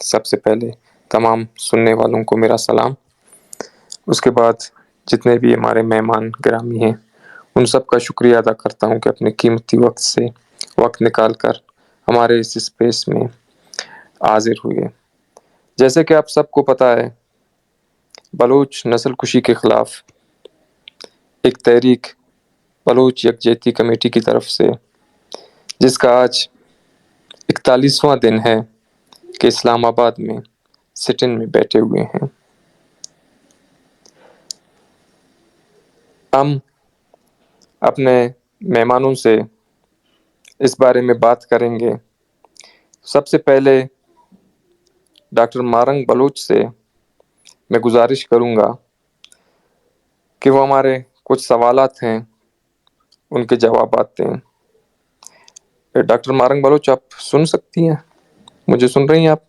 سب سے پہلے تمام سننے والوں کو میرا سلام. اس کے بعد جتنے بھی ہمارے مہمان گرامی ہیں ان سب کا شکریہ ادا کرتا ہوں کہ اپنے قیمتی وقت سے وقت نکال کر ہمارے اس اسپیس میں حاضر ہوئے. جیسے کہ آپ سب کو پتہ ہے، بلوچ نسل کشی کے خلاف ایک تحریک بلوچ یکجہتی کمیٹی کی طرف سے، جس کا آج 41واں دن ہے کہ اسلام آباد میں سٹن میں بیٹھے ہوئے ہیں. ہم اپنے مہمانوں سے اس بارے میں بات کریں گے. سب سے پہلے ڈاکٹر مارنگ بلوچ سے میں گزارش کروں گا کہ وہ ہمارے کچھ سوالات ہیں ان کے جوابات دیں. ڈاکٹر مارنگ بلوچ آپ سن سکتی ہیں؟ مجھے سن رہی ہیں آپ؟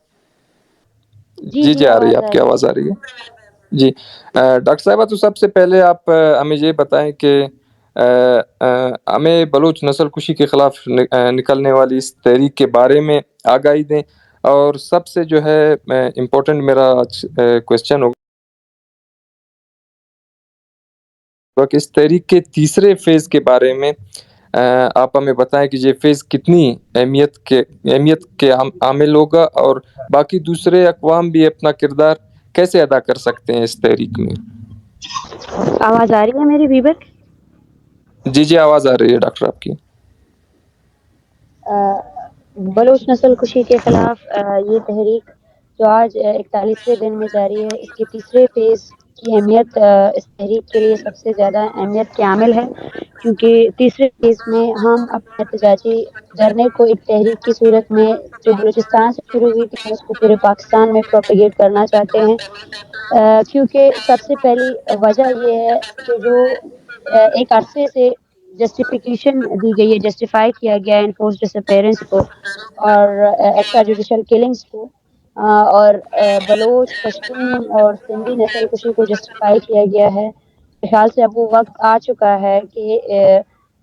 جی آ رہی ہے، آپ کی آواز آ رہی ہے جی. ڈاکٹر صاحبہ، تو سب سے پہلے آپ ہمیں یہ بتائیں کہ ہمیں بلوچ نسل کشی کے خلاف نکلنے والی اس تحریک کے بارے میں آگاہی دیں، اور سب سے جو ہے امپورٹنٹ میرا کوشچن ہوگا کہ اس تحریک کے تیسرے فیز کے بارے میں آپ ہمیں بتائیں کہ یہ فیز کتنی اہمیت کے عامل ہوگا، اور باقی دوسرے اقوام بھی اپنا کردار کیسے ادا کر سکتے ہیں اس تحریک میں. آواز آ رہی ہے میری بیبر؟ جی آواز آ رہی ہے ڈاکٹر آپ کی. بلوچ نسل کشی کے خلاف یہ تحریک جو آج 41ویں دن میں جاری ہے، اس کے تیسرے فیز کی اہمیت اس تحریک کے لیے سب سے زیادہ اہمیت کے عامل ہے، کیونکہ تیسرے فیز میں ہم اپنے احتجاجی دھرنے کو ایک تحریک کی صورت میں جو بلوچستان سے شروع ہوئی تھی اس کو پورے پاکستان میں پروپیگیٹ کرنا چاہتے ہیں. کیونکہ سب سے پہلی وجہ یہ ہے کہ جو ایک عرصے سے جسٹیفیکیشن دی گئی ہے، جسٹیفائی کیا گیا ہے انفورس ڈس اپیرنس کو اور ایکسٹرا جوڈیشل کلنگز کو، اور بلوچ، پشتون اور سندھی نسل کشی کو جسٹیفائی کیا گیا ہے. خیال سے اب وہ وقت آ چکا ہے کہ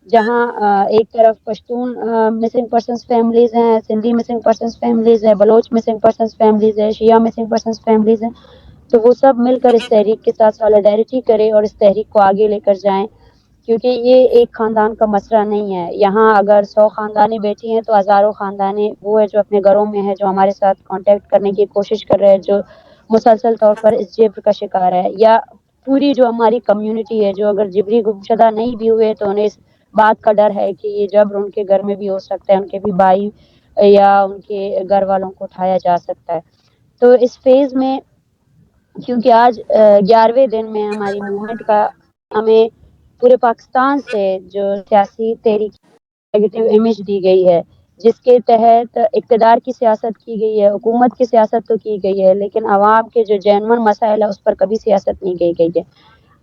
جہاں ایک طرف پشتون مسنگ پرسنس فیملیز ہیں، سندھی مسنگ پرسنس فیملیز ہیں، بلوچ مسنگ پرسنس فیملیز ہیں، شیعہ مسنگ پرسنس فیملیز ہیں، تو وہ سب مل کر اس تحریک کے ساتھ سالیڈیرٹی کرے اور اس تحریک کو آگے لے کر جائیں. کیونکہ یہ ایک خاندان کا مسئلہ نہیں ہے. یہاں اگر 100 خاندانیں بیٹھی ہیں تو ہزاروں خاندانیں وہ ہے جو اپنے گھروں میں ہے، جو ہمارے ساتھ کانٹیکٹ کرنے کی کوشش کر رہے ہیں، جو مسلسل طور پر اس جبر کا شکار ہے، یا پوری جو ہماری کمیونٹی ہے جو اگر جبری گمشدہ نہیں بھی ہوئے تو انہیں اس بات کا ڈر ہے کہ یہ جبر ان کے گھر میں بھی ہو سکتا ہے، ان کے بھی بھائی یا ان کے گھر والوں کو اٹھایا جا سکتا ہے. تو اس فیز میں کیونکہ آج 11ویں دن میں ہماری موومنٹ کا ہمیں پورے پاکستان سے جو سیاسی تحریک نیگیٹو امیج دی گئی ہے، جس کے تحت اقتدار کی سیاست کی گئی ہے، حکومت کی سیاست تو کی گئی ہے، لیکن عوام کے جو جینون مسائل ہے اس پر کبھی سیاست نہیں کی گئی ہے.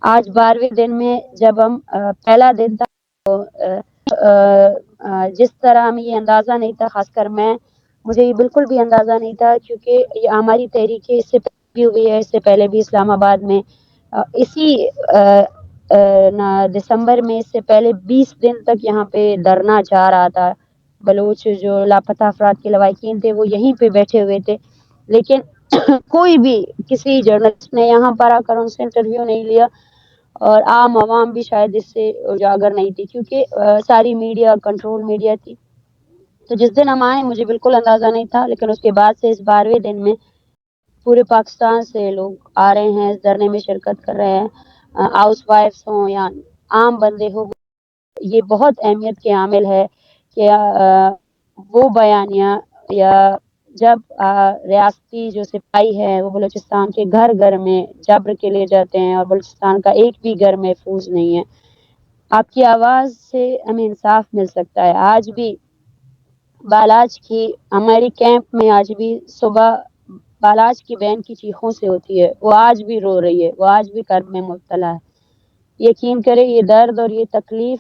آج 12ویں دن میں جب ہم پہلا دن تھا تو جس طرح ہمیں یہ اندازہ نہیں تھا، خاص کر مجھے یہ بالکل بھی اندازہ نہیں تھا، کیونکہ یہ ہماری تحریک اس سے پہلے بھی ہوئی ہے، اس سے پہلے بھی اسلام آباد میں اسی دسمبر میں اس سے پہلے 20 دن تک یہاں پہ دھرنا جا رہا تھا. بلوچ جو لاپتہ افراد کے لواحقین تھے وہ یہیں پہ بیٹھے ہوئے تھے، لیکن کوئی بھی کسی جرنلسٹ نے یہاں پر آ کر ان سے انٹرویو نہیں لیا، اور عام عوام بھی شاید اس سے اجاگر نہیں تھی، کیونکہ ساری میڈیا کنٹرول میڈیا تھی. تو جس دن ہم آئے مجھے بالکل اندازہ نہیں تھا، لیکن اس کے بعد سے اس 12ویں دن میں پورے پاکستان سے لوگ آ رہے ہیں، اس دھرنے میں شرکت کر رہے ہیں، ہاؤس وائفس ہوں یا عام بندے ہوں. یہ بہت اہمیت کے عامل ہے کہ وہ بیانیہ یا جب ریاستی جو سپاہی ہے وہ بلوچستان کے گھر گھر میں جبر کے لے جاتے ہیں اور بلوچستان کا ایک بھی گھر محفوظ نہیں ہے. آپ کی آواز سے ہمیں انصاف مل سکتا ہے. آج بھی بالاج کی ہماری کیمپ میں آج بھی صبح بالاج کی بہن کی چیخوں سے ہوتی ہے، وہ آج بھی رو رہی ہے، وہ آج بھی کرب میں مبتلا ہے. یقین کرے یہ درد اور یہ تکلیف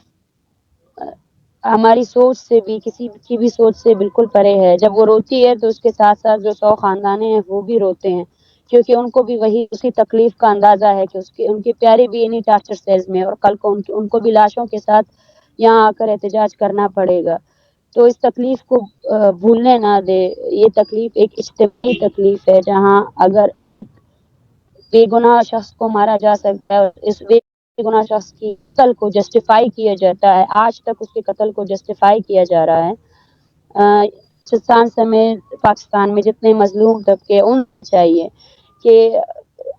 ہماری سوچ سے بھی، کسی کی بھی سوچ سے بالکل پرے ہے. جب وہ روتی ہے تو اس کے ساتھ ساتھ جو 100 خاندانے ہیں وہ بھی روتے ہیں، کیونکہ ان کو بھی وہی اسی تکلیف کا اندازہ ہے کہ ان کے پیارے بھی انہی ٹارچر سیلز میں، اور کل کو ان کو بھی لاشوں کے ساتھ یہاں آ کر احتجاج کرنا پڑے گا. تو اس تکلیف کو بھولنے نہ دے. یہ تکلیف ایک اجتماعی تکلیف ہے جہاں اگر بے گناہ شخص کو مارا جا سکتا ہے, اس بے گناہ شخص کی قتل کو جسٹیفائی کیا جاتا ہے, آج تک اس کے قتل کو جسٹیفائی کیا جا رہا ہے. بلوچستان سمیت پاکستان میں جتنے مظلوم طبقے, ان چاہیے کہ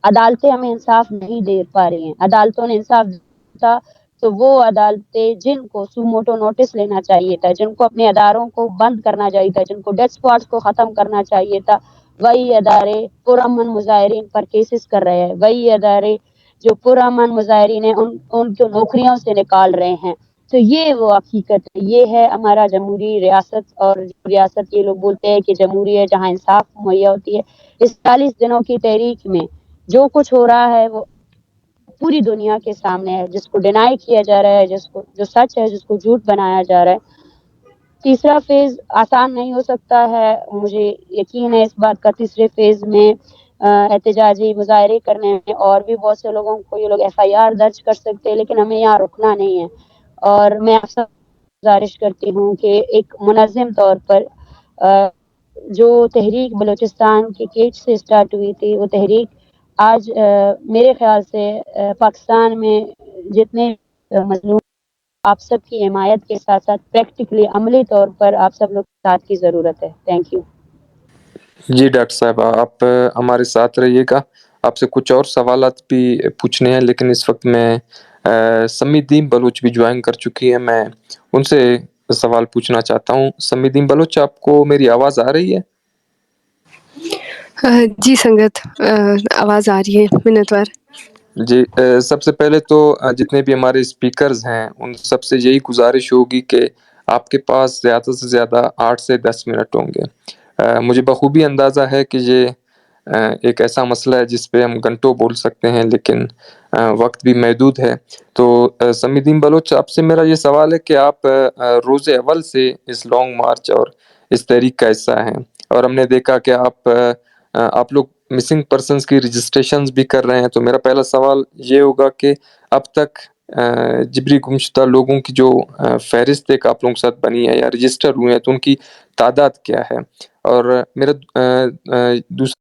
عدالتیں ہمیں انصاف نہیں دے پا رہی ہیں. عدالتوں نے انصاف دیتا تو وہ عدالتیں جن کو سو موٹو نوٹس لینا چاہیے تھا, جن کو اپنے اداروں کو بند کرنا چاہیے تھا, جن کو ڈیتھ اسپاٹس کو ختم کرنا چاہیے تھا, وہی ادارے پرامن مظاہرین پر کیسز کر رہے ہیں. وہی ادارے جو پرامن مظاہرین ہیں ان کو نوکریوں سے نکال رہے ہیں. تو یہ وہ حقیقت ہے. یہ ہے ہمارا جمہوری ریاست. اور ریاست یہ لوگ بولتے ہیں کہ جمہوری ہے جہاں انصاف مہیا ہوتی ہے. اس 40 دنوں کی تحریک میں جو کچھ ہو رہا ہے وہ پوری دنیا کے سامنے ہے. جس کو ڈینائی کیا جا رہا ہے, جس کو جو سچ ہے, جس کو جھوٹ بنایا جا رہا ہے. تیسرا فیز آسان نہیں ہو سکتا ہے, مجھے یقین ہے اس بات کا. تیسرے فیز میں احتجاجی مظاہرے کرنے میں اور بھی بہت سے لوگوں کو یہ لوگ FIR درج کر سکتے ہیں, لیکن ہمیں یہاں رکنا نہیں ہے. اور میں آپ سے گزارش کرتی ہوں کہ ایک منظم طور پر جو تحریک بلوچستان کے گیٹ سے اسٹارٹ ہوئی تھی, وہ تحریک آج میرے خیال سے پاکستان میں جتنے مظلوم, آپ سب کی حمایت کے ساتھ ساتھ پریکٹیکلی عملی طور پر آپ سب لوگ ساتھ کی ضرورت ہے. Thank you. جی ڈاکٹر صاحبہ, آپ ہمارے ساتھ رہیے گا. آپ سے کچھ اور سوالات بھی پوچھنے ہیں, لیکن اس وقت میں سمیدین بلوچ بھی جوائن کر چکی ہے. میں ان سے سوال پوچھنا چاہتا ہوں. سمیدین بلوچ, آپ کو میری آواز آ رہی ہے؟ جی سنگت, آواز آ رہی ہے منتوار. جی, سب سے پہلے تو جتنے بھی ہمارے اسپیکرز ہیں ان سب سے یہی گزارش ہوگی کہ آپ کے پاس زیادہ سے زیادہ 8 سے 10 منٹ ہوں گے. مجھے بخوبی اندازہ ہے کہ یہ ایک ایسا مسئلہ ہے جس پہ ہم گھنٹوں بول سکتے ہیں, لیکن وقت بھی محدود ہے. تو سمیدین بلوچ, آپ سے میرا یہ سوال ہے کہ آپ روز اول سے اس لانگ مارچ اور اس تحریک کا حصہ ہیں, اور ہم نے دیکھا کہ آپ لوگ مسنگ پرسنز کی رجسٹریشنز بھی کر رہے ہیں. تو میرا پہلا سوال یہ ہوگا کہ اب تک جبری گمشدہ لوگوں کی جو فہرست ایک آپ لوگوں کے ساتھ بنی ہے یا رجسٹر ہوئے ہیں, تو ان کی تعداد کیا ہے؟ اور میرا دوسرا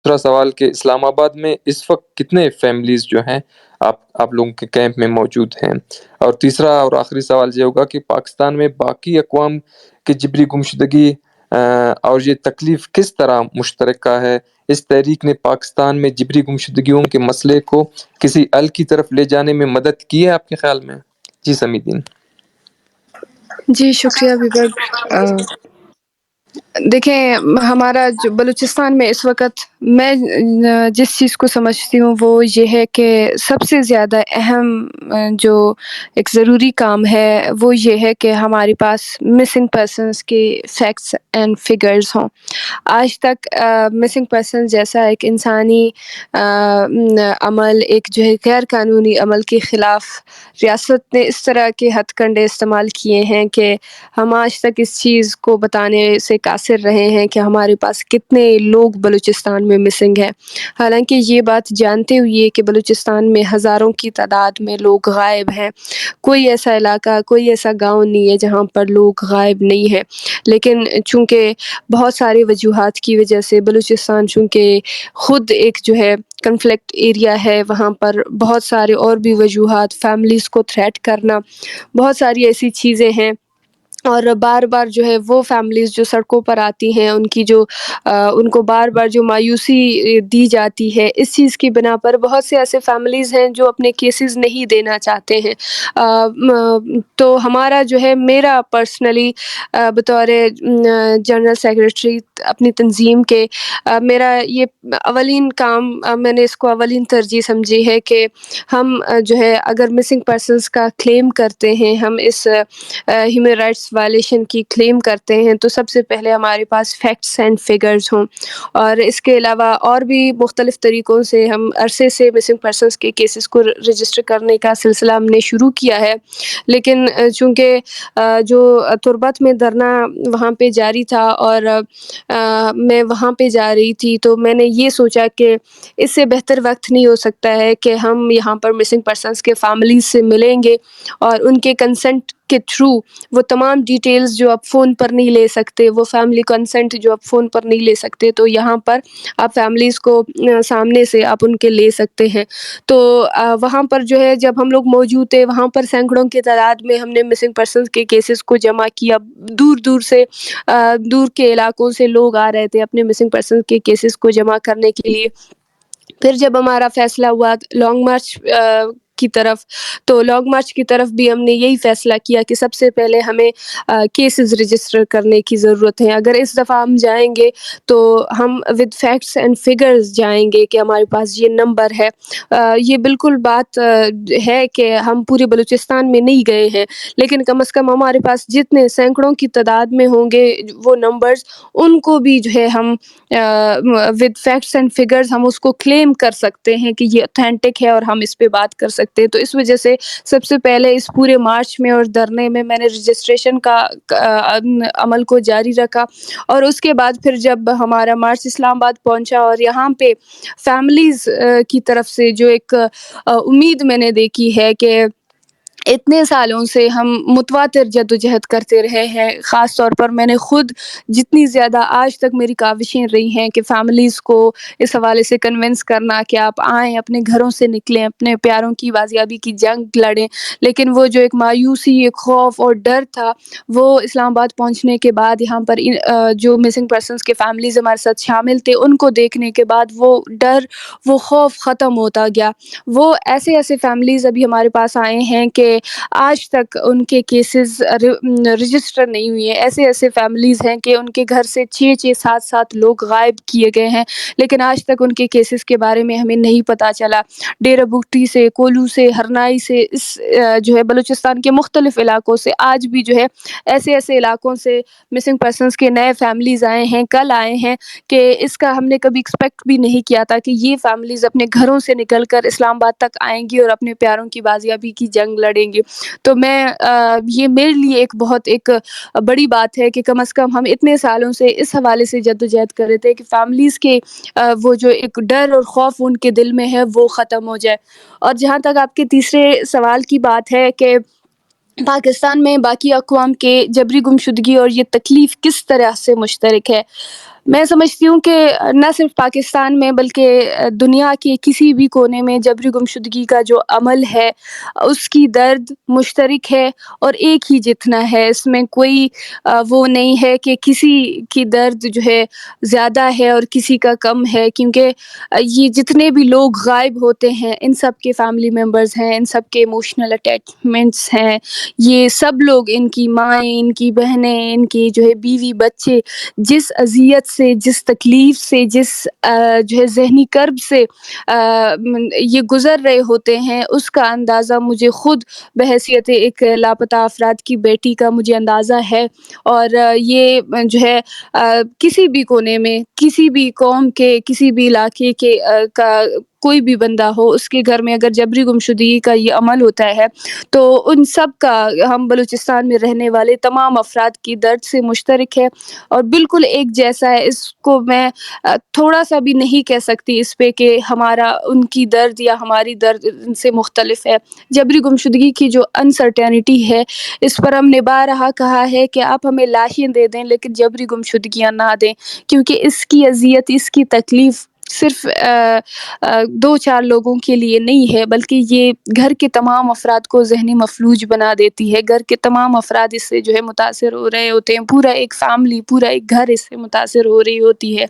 سوال کہ اسلام آباد میں اس وقت کتنے فیملیز جو ہیں آپ لوگوں کے کیمپ میں موجود ہیں؟ اور تیسرا اور آخری سوال یہ ہوگا کہ پاکستان میں باقی اقوام کی جبری گمشدگی اور یہ تکلیف کس طرح مشترکہ ہے؟ اس تحریک نے پاکستان میں جبری گمشدگیوں کے مسئلے کو کسی حل کی طرف لے جانے میں مدد کی ہے آپ کے خیال میں؟ جی سمیدین. جی شکریہ بیبر. دیکھیں, ہمارا جو بلوچستان میں اس وقت میں جس چیز کو سمجھتی ہوں وہ یہ ہے کہ سب سے زیادہ اہم جو ایک ضروری کام ہے وہ یہ ہے کہ ہمارے پاس مسنگ پرسنس کے فیکٹس اینڈ فگرز ہوں. آج تک مسنگ پرسن جیسا ایک انسانی عمل, ایک جو ہے غیر قانونی عمل کے خلاف ریاست نے اس طرح کے ہتھ کنڈے استعمال کیے ہیں کہ ہم آج تک اس چیز کو بتانے سے قاصر رہے ہیں کہ ہمارے پاس کتنے لوگ بلوچستان میں مسنگ ہیں. حالانکہ یہ بات جانتے ہوئے کہ بلوچستان میں ہزاروں کی تعداد میں لوگ غائب ہیں, کوئی ایسا علاقہ, کوئی ایسا گاؤں نہیں ہے جہاں پر لوگ غائب نہیں ہیں. لیکن چونکہ بہت ساری وجوہات کی وجہ سے بلوچستان چونکہ خود ایک جو ہے کنفلکٹ ایریا ہے, وہاں پر بہت سارے اور بھی وجوہات, فیملیز کو تھریٹ کرنا, بہت ساری ایسی چیزیں ہیں. اور بار بار جو ہے وہ فیملیز جو سڑکوں پر آتی ہیں, ان کی جو ان کو بار بار جو مایوسی دی جاتی ہے, اس چیز کی بنا پر بہت سے ایسے فیملیز ہیں جو اپنے کیسز نہیں دینا چاہتے ہیں. تو ہمارا جو ہے, میرا پرسنلی بطور جنرل سیکریٹری اپنی تنظیم کے, میرا یہ اولین کام, میں نے اس کو اولین ترجیح سمجھی ہے کہ ہم جو ہے اگر مسنگ پرسنس کا کلیم کرتے ہیں, ہم اس ہیومن رائٹس وائلیشن کی کلیم کرتے ہیں, تو سب سے پہلے ہمارے پاس فیکٹس اینڈ فگرز ہوں. اور اس کے علاوہ اور بھی مختلف طریقوں سے ہم عرصے سے مسنگ پرسنس کے کیسز کو رجسٹر کرنے کا سلسلہ ہم نے شروع کیا ہے. لیکن چونکہ جو تربت میں دھرنا وہاں پہ جاری تھا اور میں وہاں پہ جا رہی تھی، تو میں نے یہ سوچا کہ اس سے بہتر وقت نہیں ہو سکتا ہے کہ ہم یہاں پر مسنگ پرسنس کے فیملیز سے ملیں گے اور ان کے کنسنٹ کے تھرو وہ تمام ڈیٹیلز جو آپ فون پر نہیں لے سکتے، وہ فیملی کنسنٹ جو آپ فون پر نہیں لے سکتے، تو یہاں پر آپ فیملیز کو سامنے سے آپ ان کے لے سکتے ہیں۔ تو وہاں پر جو ہے جب ہم لوگ موجود تھے، وہاں پر سینکڑوں کی تعداد میں ہم نے مسنگ پرسنس کے کیسز کو جمع کیا، دور دور سے دور کے علاقوں سے لوگ آ رہے تھے اپنے مسنگ پرسن کے کیسز کو جمع کرنے کے لیے۔ پھر جب ہمارا فیصلہ ہوا لانگ مارچ کی طرف، تو لانگ مارچ کی طرف بھی ہم نے یہی فیصلہ کیا کہ سب سے پہلے ہمیں کیسز رجسٹر کرنے کی ضرورت ہے۔ اگر اس دفعہ ہم جائیں گے تو ہم ود فیکٹس اینڈ فگرز جائیں گے کہ ہمارے پاس یہ نمبر ہے۔ یہ بالکل بات ہے کہ ہم پورے بلوچستان میں نہیں گئے ہیں، لیکن کم از کم ہمارے پاس جتنے سینکڑوں کی تعداد میں ہوں گے وہ نمبرز، ان کو بھی جو ہے ہم ود فیکٹس اینڈ فگرز ہم اس کو کلیم کر سکتے ہیں کہ یہ اوتھینٹک ہے اور ہم اس پہ بات کر سکتے ہیں۔ تو اس وجہ سے سب سے پہلے اس پورے مارچ میں اور دھرنے میں نے رجسٹریشن کا عمل کو جاری رکھا، اور اس کے بعد پھر جب ہمارا مارچ اسلام آباد پہنچا اور یہاں پہ فیملیز کی طرف سے جو ایک امید میں نے دیکھی ہے کہ اتنے سالوں سے ہم متواتر جدوجہد کرتے رہے ہیں، خاص طور پر میں نے خود جتنی زیادہ آج تک میری کاوشیں رہی ہیں کہ فیملیز کو اس حوالے سے کنونس کرنا کہ آپ آئیں، اپنے گھروں سے نکلیں، اپنے پیاروں کی بازیابی کی جنگ لڑیں، لیکن وہ جو ایک مایوسی، ایک خوف اور ڈر تھا، وہ اسلام آباد پہنچنے کے بعد یہاں پر جو مسنگ پرسنس کے فیملیز ہمارے ساتھ شامل تھے، ان کو دیکھنے کے بعد وہ ڈر، وہ خوف ختم ہوتا گیا۔ وہ ایسے فیملیز ابھی ہمارے پاس آئے ہیں کہ آج تک ان کے کیسز رجسٹر نہیں ہوئے ہیں۔ ایسے فیملیز ہیں کہ ان کے گھر سے 6 7 لوگ غائب کیے گئے ہیں، لیکن آج تک ان کے کیسز کے بارے میں ہمیں نہیں پتہ چلا۔ ڈیرہ بگٹی سے، کولو سے، ہرنائی سے، اس جو ہے بلوچستان کے مختلف علاقوں سے آج بھی جو ہے ایسے علاقوں سے مسنگ پرسنس کے نئے فیملیز آئے ہیں، کل آئے ہیں، کہ اس کا ہم نے کبھی ایکسپیکٹ بھی نہیں کیا تھا کہ یہ فیملیز اپنے گھروں سے نکل کر اسلام آباد تک آئیں گی اور اپنے پیاروں کی بازیابی کی جنگ لڑیں گے۔ تو میں یہ میرے لیے ایک بہت بڑی بات ہے کہ کم از کم ہم اتنے سالوں سے اس حوالے سے جدوجہد کر رہے تھے کہ فیملیز کے وہ جو ایک ڈر اور خوف ان کے دل میں ہے وہ ختم ہو جائے۔ اور جہاں تک آپ کے تیسرے سوال کی بات ہے کہ پاکستان میں باقی اقوام کے جبری گمشدگی اور یہ تکلیف کس طرح سے مشترک ہے، میں سمجھتی ہوں کہ نہ صرف پاکستان میں بلکہ دنیا کے کسی بھی کونے میں جبری گمشدگی کا جو عمل ہے اس کی درد مشترک ہے اور ایک ہی جتنا ہے۔ اس میں کوئی وہ نہیں ہے کہ کسی کی درد جو ہے زیادہ ہے اور کسی کا کم ہے، کیونکہ یہ جتنے بھی لوگ غائب ہوتے ہیں ان سب کے فیملی ممبرز ہیں، ان سب کے ایموشنل اٹیچمنٹس ہیں۔ یہ سب لوگ، ان کی مائیں، ان کی بہنیں، ان کی جو ہے بیوی بچے، جس اذیت سے، جس تکلیف سے، جس جو ہے ذہنی کرب سے یہ گزر رہے ہوتے ہیں، اس کا اندازہ مجھے خود بحیثیت ایک لاپتہ افراد کی بیٹی کا مجھے اندازہ ہے۔ اور یہ جو ہے کسی بھی کونے میں، کسی بھی قوم کے، کسی بھی علاقے کے کا کوئی بھی بندہ ہو، اس کے گھر میں اگر جبری گمشدگی کا یہ عمل ہوتا ہے تو ان سب کا ہم بلوچستان میں رہنے والے تمام افراد کی درد سے مشترک ہے اور بالکل ایک جیسا ہے۔ اس کو میں تھوڑا سا بھی نہیں کہہ سکتی اس پہ کہ ہمارا ان کی درد یا ہماری درد ان سے مختلف ہے۔ جبری گمشدگی کی جو انسرٹینٹی ہے، اس پر ہم نے بارہا کہا ہے کہ آپ ہمیں لاشیں دے دیں لیکن جبری گمشدگیاں نہ دیں، کیونکہ اس کی اذیت، اس کی تکلیف صرف 2 4 لوگوں کے لیے نہیں ہے، بلکہ یہ گھر کے تمام افراد کو ذہنی مفلوج بنا دیتی ہے۔ گھر کے تمام افراد اس سے جو ہے متاثر ہو رہے ہوتے ہیں، پورا ایک فیملی، پورا ایک گھر اس سے متاثر ہو رہی ہوتی ہے۔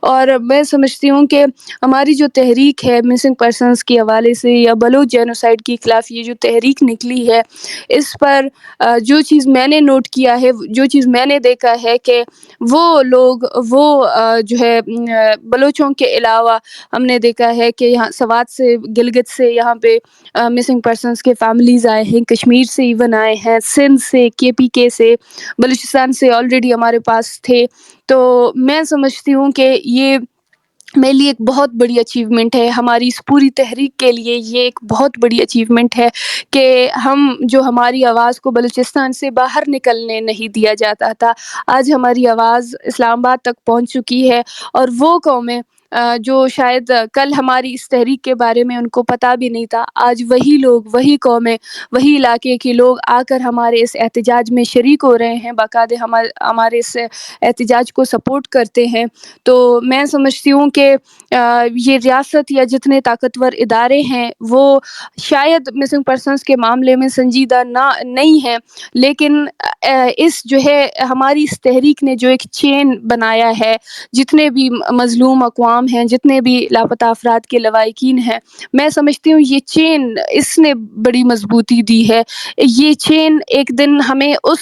اور میں سمجھتی ہوں کہ ہماری جو تحریک ہے مسنگ پرسنس کے حوالے سے یا بلوچ جینوسائیڈ کے خلاف یہ جو تحریک نکلی ہے، اس پر جو چیز میں نے نوٹ کیا ہے، جو چیز میں نے دیکھا ہے کہ وہ لوگ، وہ جو ہے بلوچوں کے علاوہ ہم نے دیکھا ہے کہ یہاں سوات سے، گلگت سے یہاں پہ مسنگ پرسنس کے فیملیز آئے ہیں، کشمیر سے ایون آئے ہیں، سندھ سے، KPK سے، بلوچستان سے آلریڈی ہمارے پاس تھے۔ تو میں سمجھتی ہوں کہ یہ میرے لیے ایک بہت بڑی اچیومنٹ ہے، ہماری اس پوری تحریک کے لیے یہ ایک بہت بڑی اچیومنٹ ہے کہ ہماری آواز کو بلوچستان سے باہر نکلنے نہیں دیا جاتا تھا، آج ہماری آواز اسلام آباد تک پہنچ چکی ہے، اور وہ قومیں جو شاید کل ہماری اس تحریک کے بارے میں ان کو پتہ بھی نہیں تھا، آج وہی لوگ، وہی قومیں، وہی علاقے کے لوگ آ کر ہمارے اس احتجاج میں شریک ہو رہے ہیں، باقاعدہ ہمارے اس احتجاج کو سپورٹ کرتے ہیں۔ تو میں سمجھتی ہوں کہ یہ ریاست یا جتنے طاقتور ادارے ہیں وہ شاید مسنگ پرسنس کے معاملے میں سنجیدہ نہیں ہیں، لیکن اس جو ہے ہماری اس تحریک نے جو ایک چین بنایا ہے، جتنے بھی مظلوم اقوام ہیں، جتنے بھی لاپتہ افراد کے لواحقین ہیں، میں سمجھتی ہوں یہ چین اس نے بڑی مضبوطی دی ہے۔ یہ چین ایک دن ہمیں اس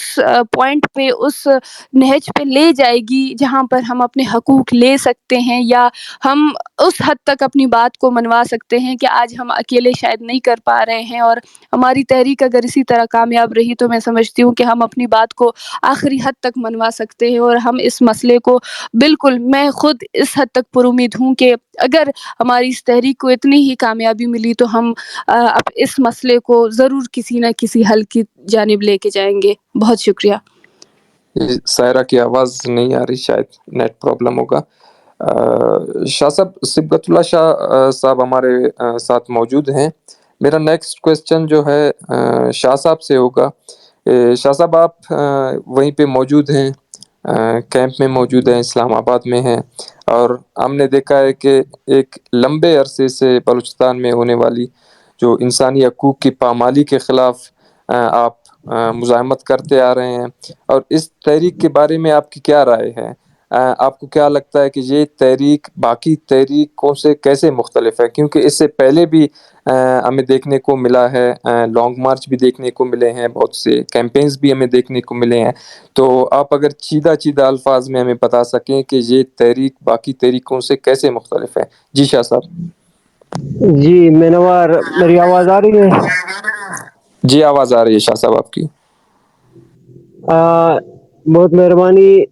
پوائنٹ پہ، اس نہج پہ لے جائے گی جہاں پر ہم اپنے حقوق لے سکتے ہیں، یا ہم اس حد تک اپنی بات کو منوا سکتے ہیں کہ آج ہم اکیلے شاید نہیں کر پا رہے ہیں، اور ہماری تحریک اگر اسی طرح کامیاب رہی تو میں سمجھتی ہوں کہ ہم اپنی بات کو آخری حد تک منوا سکتے ہیں، اور ہم اس مسئلے کو بالکل، میں خود اس حد تک پر امید ہوں کہ اگر ہماری اس تحریک کو اتنی ہی کامیابی ملی تو ہم اب اس مسئلے کو ضرور کسی نہ کسی حل کی جانب لے کے جائیں گے۔ بہت شکریہ۔ سائرہ کی آواز نہیں آ رہی، شاید نیٹ پرابلم ہوگا۔ شاہ صاحب، صبغت اللہ شاہ صاحب ہمارے ساتھ موجود ہیں۔ میرا نیکسٹ کویسچن جو ہے شاہ صاحب سے ہوگا۔ شاہ صاحب، آپ وہیں پہ موجود ہیں، کیمپ میں موجود ہیں، اسلام آباد میں ہیں، اور ہم نے دیکھا ہے کہ ایک لمبے عرصے سے بلوچستان میں ہونے والی جو انسانی حقوق کی پامالی کے خلاف آپ مزاحمت کرتے آ رہے ہیں، اور اس تحریک کے بارے میں آپ کی کیا رائے ہے؟ آپ کو کیا لگتا ہے کہ یہ تحریک باقی تحریکوں سے کیسے مختلف ہے؟ کیونکہ اس سے پہلے بھی ہمیں دیکھنے کو ملا ہے، لانگ مارچ بھی دیکھنے کو ملے ہیں، بہت سے کیمپینز بھی ہمیں دیکھنے کو ملے ہیں۔ تو آپ اگر چیدہ الفاظ میں ہمیں بتا سکیں کہ یہ تحریک باقی تحریکوں سے کیسے مختلف ہے؟ جی شاہ صاحب۔ جی مینوار، میری آواز آ رہی ہے؟ جی آواز آ رہی ہے شاہ صاحب آپ کی۔ بہت مہربانی۔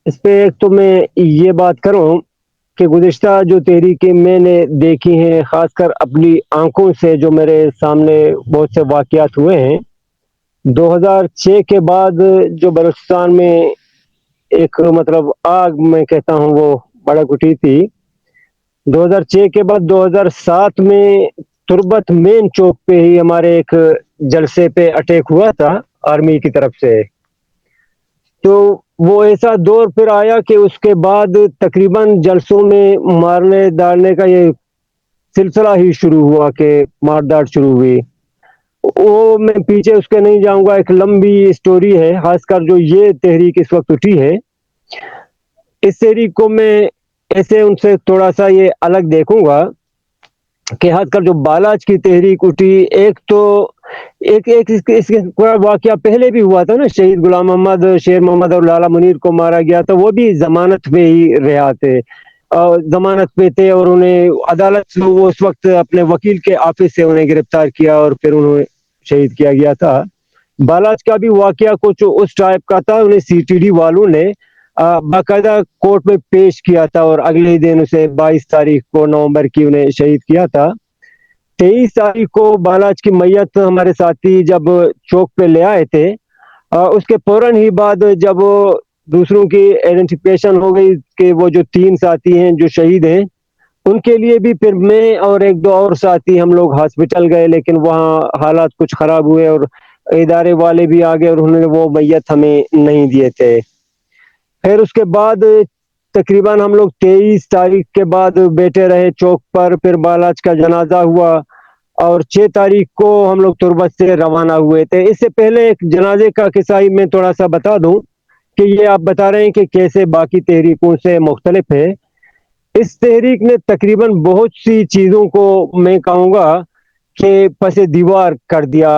اس پہ ایک تو میں یہ بات کروں کہ گزشتہ جو تحریکیں میں نے دیکھی ہیں، خاص کر اپنی آنکھوں سے جو میرے سامنے بہت سے واقعات ہوئے ہیں، 2006 کے بعد جو بلوچستان میں ایک مطلب آگ میں کہتا ہوں وہ بڑک اٹھی تھی، 2006 کے بعد 2007 میں تربت مین چوک پہ ہی ہمارے ایک جلسے پہ اٹیک ہوا تھا آرمی کی طرف سے۔ تو وہ ایسا دور پھر آیا کہ اس کے بعد تقریباً جلسوں میں مارنے ڈالنے کا یہ سلسلہ ہی شروع ہوا کہ مار داڑ شروع ہوئی۔ وہ میں پیچھے اس کے نہیں جاؤں گا، ایک لمبی سٹوری ہے، خاص کر جو یہ تحریک اس وقت اٹھی ہے۔ اس تحریک کو میں ایسے ان سے تھوڑا سا یہ الگ دیکھوں گا کہ خاص کر جو بالاچ کی تحریک اٹھی، ایک تو ایک اس کا واقعہ پہلے بھی ہوا تھا نا، شہید غلام محمد، شیر محمد اور لالا منیر کو مارا گیا تھا، وہ بھی ضمانت پہ ہی رہا تھے، ضمانت پہ تھے، اور انہیں عدالت وہ اس وقت اپنے وکیل کے آفس سے انہیں گرفتار کیا اور پھر انہیں شہید کیا گیا تھا۔ بالاچ کا بھی واقعہ کچھ اس ٹائپ کا تھا، انہیں سی ٹی ڈی والوں نے باقاعدہ کورٹ میں پیش کیا تھا، اور اگلے دن اسے 22 تاریخ کو نومبر کی انہیں شہید کیا تھا۔ 23 تاریخ کو بالاچ کی میت ہمارے ساتھی جب چوک پہ لے آئے تھے، اس کے فوراً ہی بعد جب دوسروں کی آئیڈینٹیفیکیشن ہو گئی کہ وہ جو 3 ساتھی ہیں جو شہید ہیں، ان کے لیے بھی پھر میں اور ایک دو اور ساتھی ہم لوگ ہاسپٹل گئے، لیکن وہاں حالات کچھ خراب ہوئے اور ادارے والے بھی آگے اور انہوں نے وہ میت ہمیں نہیں دیے تھے۔ پھر اس کے بعد تقریباً ہم لوگ 23 تاریخ کے بعد بیٹھے رہے چوک پر، پھر بالاچ کا جنازہ ہوا، اور 6 تاریخ کو ہم لوگ تربت سے روانہ ہوئے تھے۔ اس سے پہلے ایک جنازے کا قصہ ہی میں تھوڑا سا بتا دوں کہ یہ آپ بتا رہے ہیں کہ کیسے باقی تحریکوں سے مختلف ہے۔ اس تحریک نے تقریباً بہت سی چیزوں کو میں کہوں گا کہ پس دیوار کر دیا،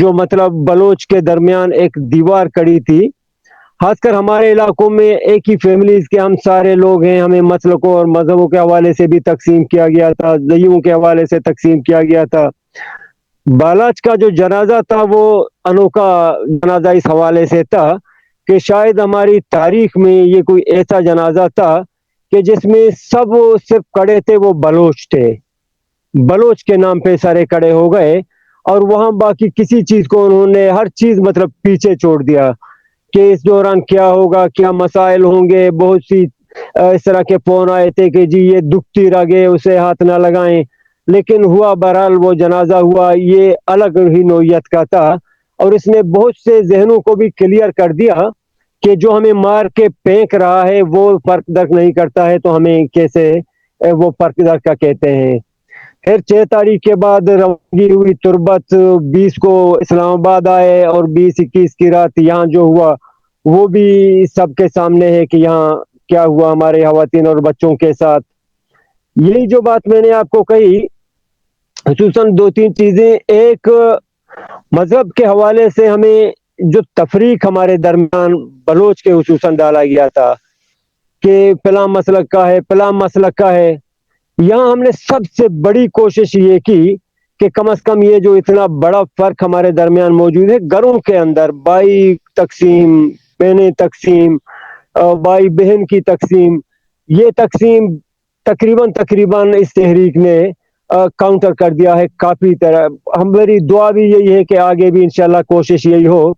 جو مطلب بلوچ کے درمیان ایک دیوار کڑی تھی، خاص کر ہمارے علاقوں میں ایک ہی فیملیز کے ہم سارے لوگ ہیں، ہمیں مسلکوں اور مذہبوں کے حوالے سے بھی تقسیم کیا گیا تھا، ذریعوں کے حوالے سے تقسیم کیا گیا تھا۔ بالاچ کا جو جنازہ تھا وہ انوکھا جنازہ اس حوالے سے تھا کہ شاید ہماری تاریخ میں یہ کوئی ایسا جنازہ تھا کہ جس میں سب صرف کڑے تھے وہ بلوچ تھے، بلوچ کے نام پہ سارے کڑے ہو گئے، اور وہاں باقی کسی چیز کو انہوں نے ہر چیز مطلب پیچھے چھوڑ دیا کہ اس دوران کیا ہوگا، کیا مسائل ہوں گے. بہت سی اس طرح کے فون آئے تھے کہ جی یہ دکھتی رگے اسے ہاتھ نہ لگائیں، لیکن ہوا بہرحال وہ جنازہ ہوا، یہ الگ ہی نوعیت کا تھا، اور اس نے بہت سے ذہنوں کو بھی کلیئر کر دیا کہ جو ہمیں مار کے پھینک رہا ہے وہ فرق درک نہیں کرتا ہے، تو ہمیں کیسے وہ فرق درک کا کہتے ہیں. پھر 6 تاریخ کے بعد روانگی ہوئی تربت، 20 کو اسلام آباد آئے، اور 20-21 کی رات یہاں جو ہوا وہ بھی سب کے سامنے ہے کہ یہاں کیا ہوا ہمارے خواتین اور بچوں کے ساتھ. یہی جو بات میں نے آپ کو کہی، خصوصاً 2-3 چیزیں. ایک، مذہب کے حوالے سے ہمیں جو تفریق ہمارے درمیان بلوچ کے خصوصاً ڈالا گیا تھا کہ فلاں مسلک کا ہے، فلاں مسلک کا ہے، یہاں ہم نے سب سے بڑی کوشش یہ کی کہ کم از کم یہ جو اتنا بڑا فرق ہمارے درمیان موجود ہے گھروں کے اندر، بھائی تقسیم، بہنیں تقسیم، بھائی بہن کی تقسیم، یہ تقسیم تقریباً اس تحریک نے کاؤنٹر کر دیا ہے کافی طرح. ہماری دعا بھی یہی ہے کہ آگے بھی انشاءاللہ کوشش یہی ہو